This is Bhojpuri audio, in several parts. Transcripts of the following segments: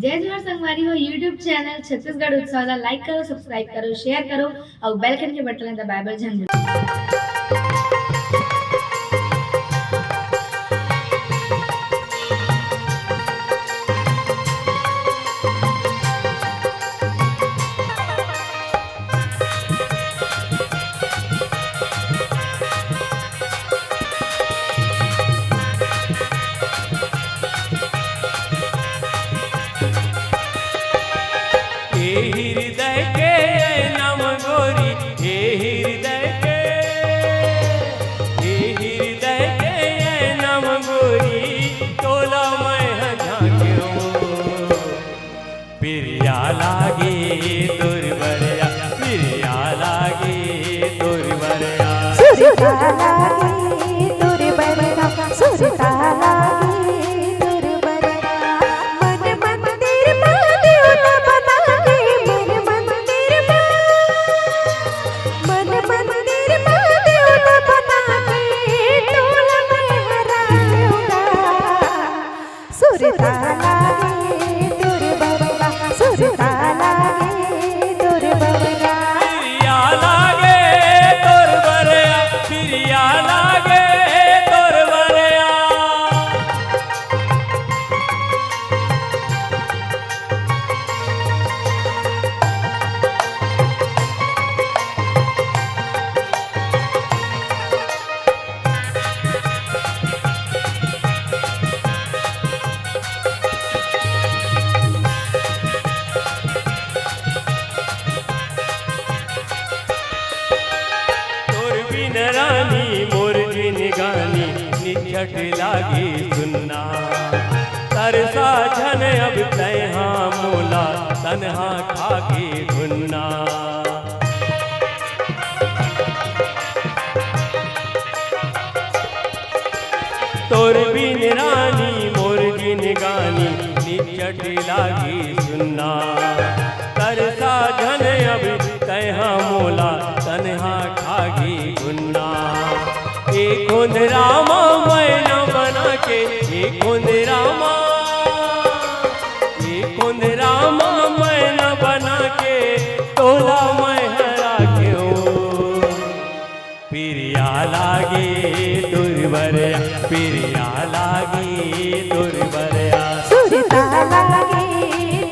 जय जोहार संगवारी हो यूट्यूब चैनल छत्तीसगढ़ उत्सव ला लाइक करो, सब्सक्राइब करो, शेयर करो और बेल आइकन के बटन दबाए बर झन हृदय के नम गोरी हे हृदय के नम गोरी तोला मैं झांक्यो प्रिया लागे दुर्बरिया प्रिया लागे दुर्बरिया सुरता लागे दुर्बरिया सुरता लागे दुर्बरिया मन मंदिर में देवता बना के मन मंदिर में देवता बना के टोला में हराऊंगा सुरता लागे दुर्बरिया सुरता लागे दुर्बरिया प्रिया लागे दुर्बरिया प्रिया लागे दुर्बरिया रानी मोर जिन गानी निछट लागी सुनना तरसा झन अब तैहा मोला तन्हा खाके घुन्ना तोर बिन रानी मोर जिन गानी निछट लागी सुनना तरसा झन अब तैहा मोला तन्हा खागी गुन्ना एक खुद रामा मैना बना के एक खुद रामा मैना बना के तोला मैं हरा क्यों प्रिया लागे दुर्बरिया प्रिया लागे दुर्बरिया सुरता लागे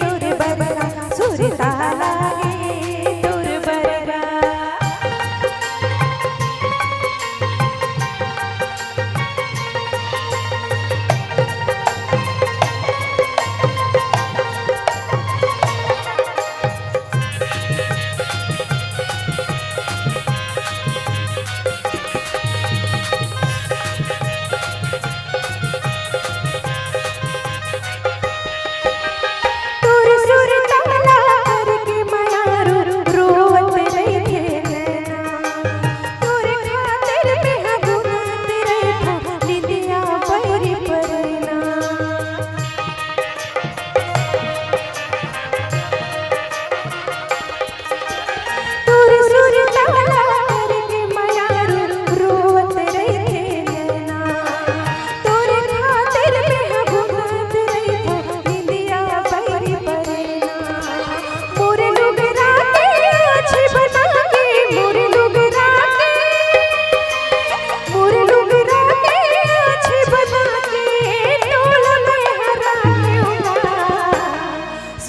दुर्बरिया सुरता लागे दुर्बरिया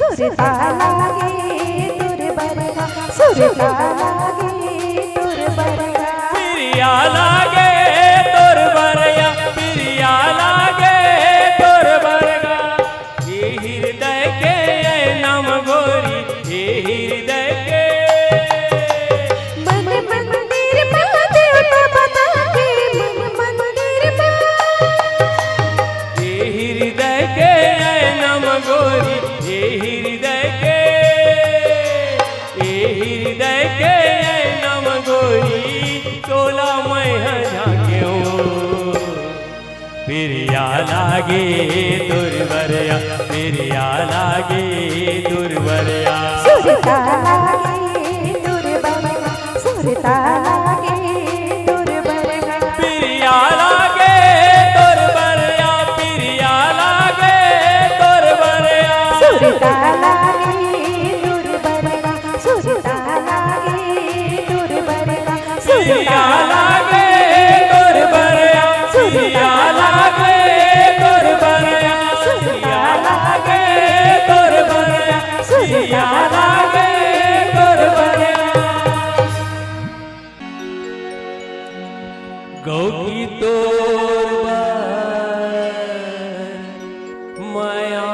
सुरता लागे दुर्बरिया सुरता लागे दुर्बरिया प्रिया लागे दुर्बरिया प्रिया लागे दुर्बरिया ये हृदय के नम गोरी ये हृदय के मन मंदिर में देवता बना के मन मंदिर में ये हृदय के नम गोरी ये हृदय के नम गोरी तोला मैं झांक्यो प्रिया लागे दुर्बरिया प्रिया लागे दुर्बरिया सुरता लागे दुर्बरिया सुरता लागे दुर्बरिया प्रिया लागे दुर्बरिया प्रिया लागे दुर्बरिया सुरता लागे दूर बरगा सुरता लागे दूर बरगा सिया लागे तोर बरया सिया लागे तोर बरया सिया लागे तोर बरया सिया लागे तोर बरया गौ की तोर माया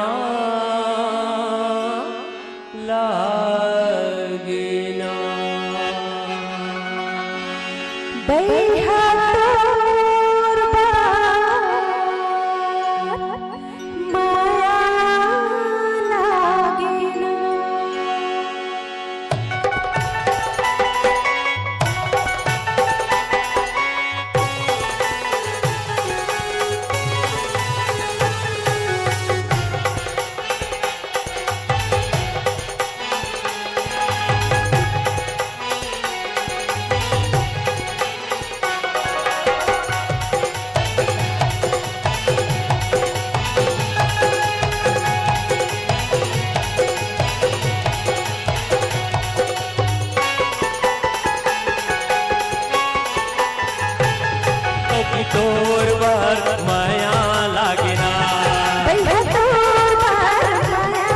लागेना बैहा तोर माया लागेना तोर बर माया लागेना बैहा तोर माया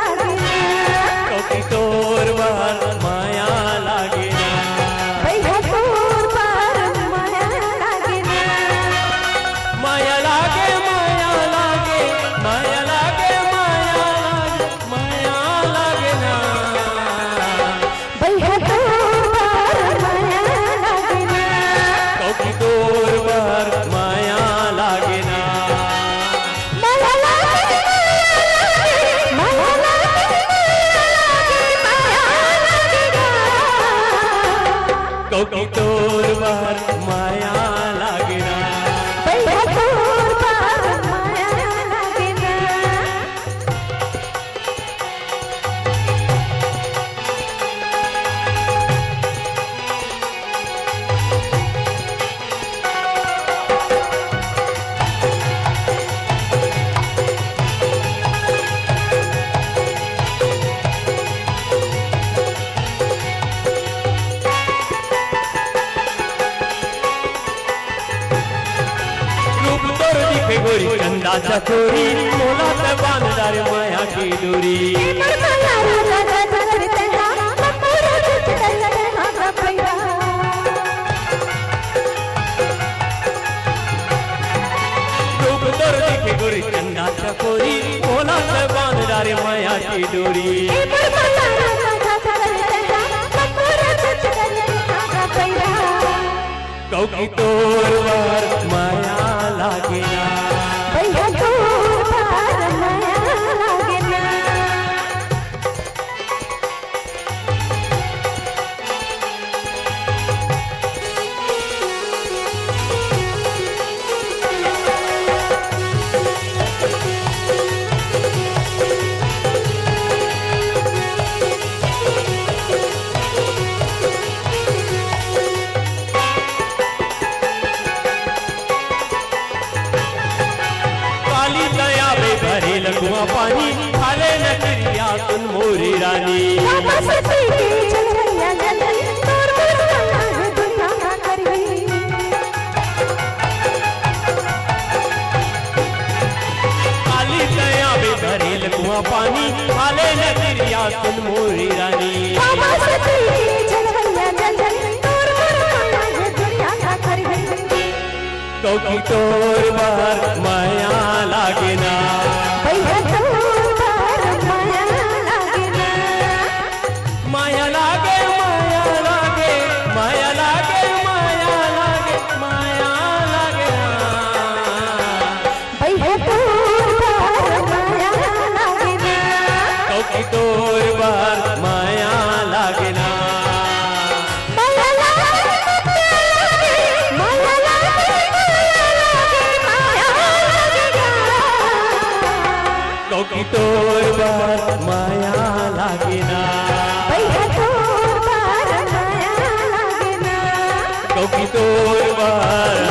लागेना तोर बर माया लागेना बैहा तोर माया लागेना माया लागे माया लागे माया लागे माया लागे माया लागेना बैहा तोर माया लागेना तोर बर माया लागेना माया लागे माया लागे माया लागेना तोर बर माया लागेना बैहा तोर माया लागेना रूप तोर दिखे गोरी चंदा चकोरी मोला ते बांधदार माया की डोरी रूप तोर दिखे गोरी चंदा चकोरी मोला ते बांधदार माया की डोरी कौकी तोर बर माया लागेना काली दया बे भरे लगुआ पानी खाले न क्रिया सुन मोरी रानी काली दया बे भरे लगुआ पानी खाले न क्रिया सुन मोरी रानी कौकी तोर बर माया लागेना माया लागे माया लागे माया लागे माया लागे माया लागे कौकी तोर बर माया लागेना कौकी तोर बर माया लागेना कौकी तोर बर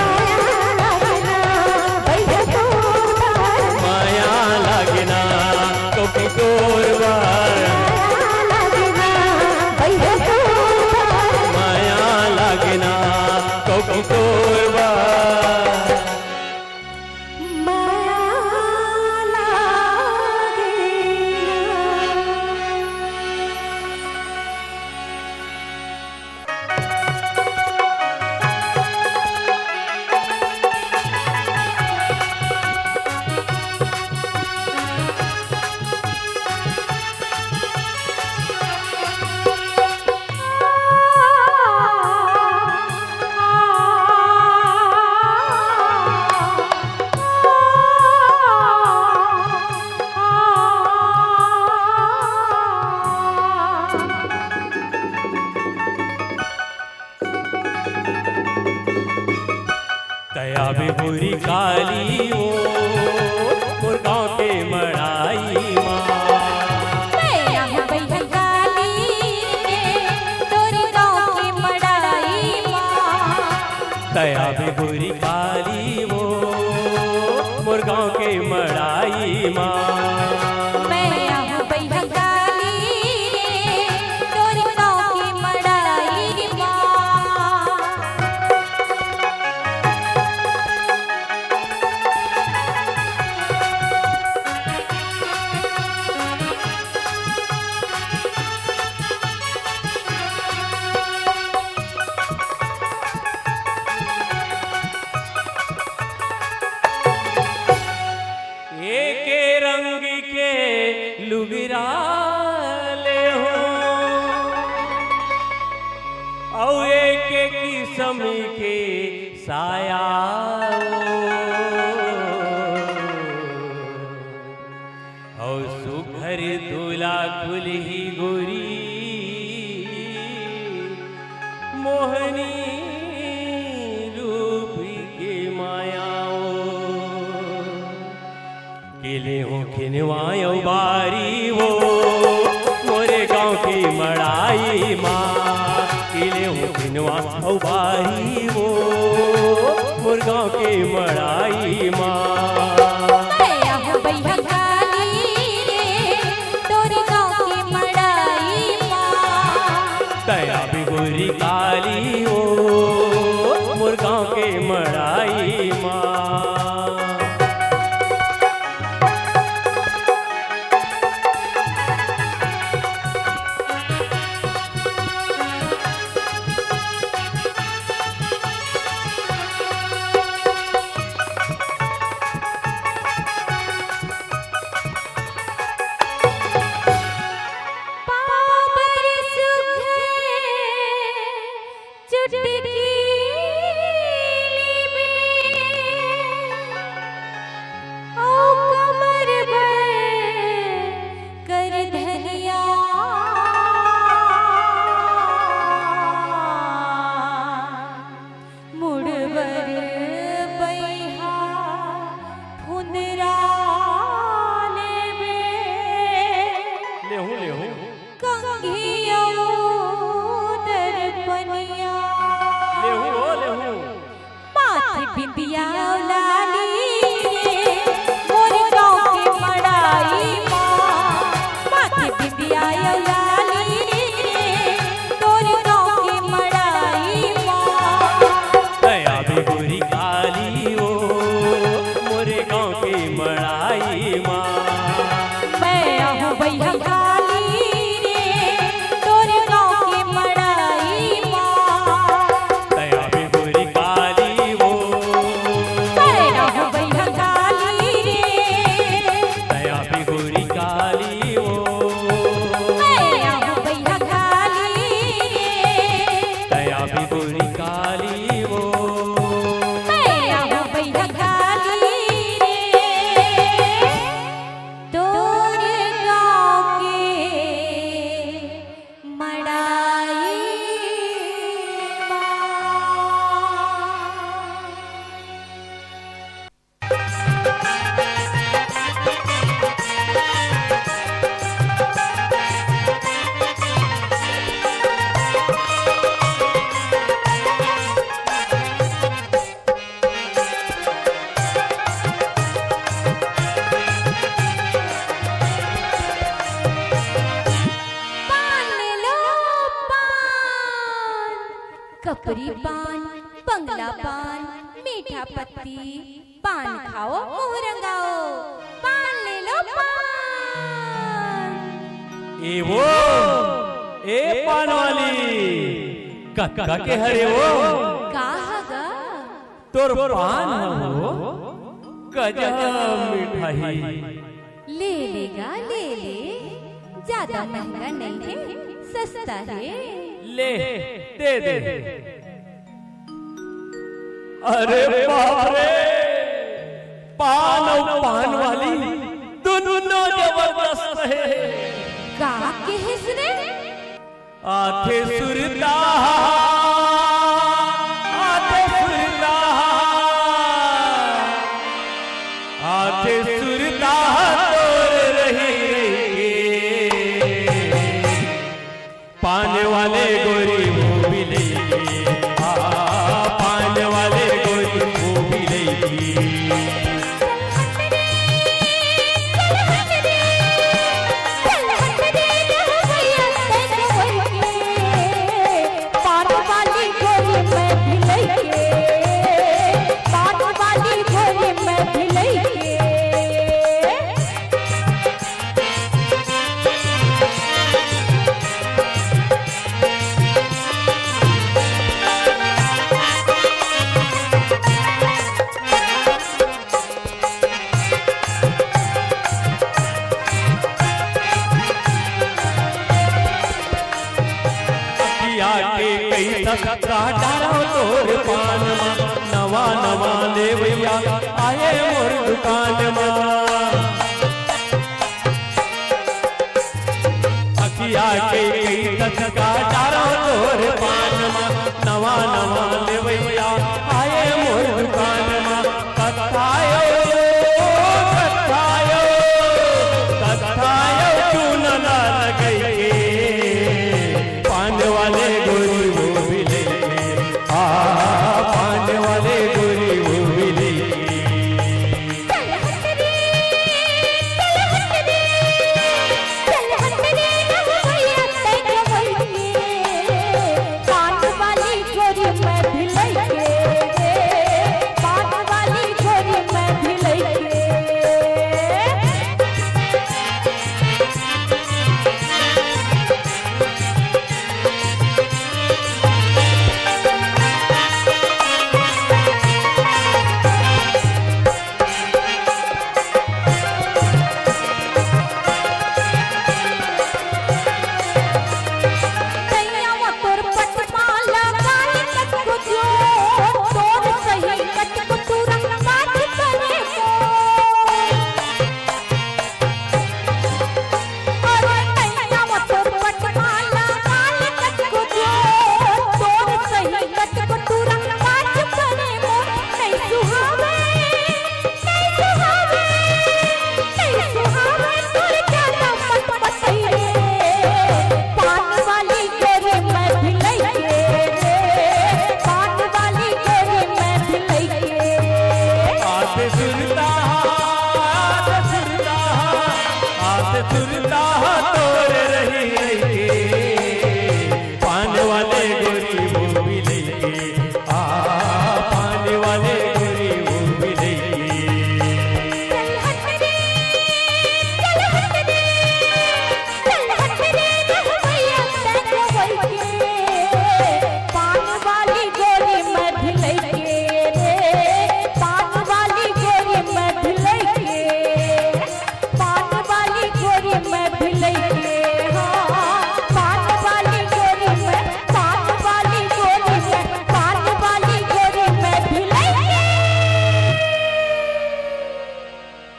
माया लागेना कौकी तोर तोरबा माया लगना भैया तोर माया लागना पर कौकी तोरबा माया तया भी बुरी काली हो मोर गाँव के मड़ाई माँ भैया काली तोर गाँव की मड़ाई माँ तया भी बुरी काली हो मोर गाँव के मड़ाई माँ भैया काली तोर गाँव की मड़ाई माँ एक रंग के लुगराले हो और एक किस्म के साया और सुघर दूला कुलही गोरी मोहनी रूप के मायाओ केले हो खिनवायो बारी हो मोरे गाँव की मड़ाई माँ केले हो खिनवायो बारी हो मोर गाँव की मड़ाई माँ भैया काली तोर गाँव की मड़ाई माँ तया भी गोरी काली हो मोर गाँव के मड़ाई माँ पापर सुखे चुटकी में ओ कमर पर कर धनिया मुड़बर बैहा फुंदरा लेबे लेहूं कंघियों दर्पणिया लेहूं माथे बिंदिया लाली मोर गाँव की मड़ाई माँ माथे बिंदिया लाली तोर गाँव की मड़ाई माँ तया भी गोरी काली हो मोरे गाँव की मड़ाई माँ भैया काली तोर गाँव की मड़ाई माँ तया भी गोरी काली हो कपरी पान, बंगला पान, मीठा पत्ती, पान खाओ मुंह रंगाओ, पान ले लो पान। ए वो ए पान वाली कक्का के हरे वो काहगा तोर पान हो गजब मिठाई। ले लेगा ले ले, ज्यादा महंगा नहीं है, सस्ता है। ले दे दे। अरे बाप रे, पान और पान वाली दोनों जबरदस्त है। का के हिसरे आथे सुरता आथे सुरता आथे सुरता तोर रही पान वाले गोरी वो भी लेगी, पान वाले गोरी वो भी लेगी। तोर पान नवा नवा ले भैया आए मोर दुकान अखिया के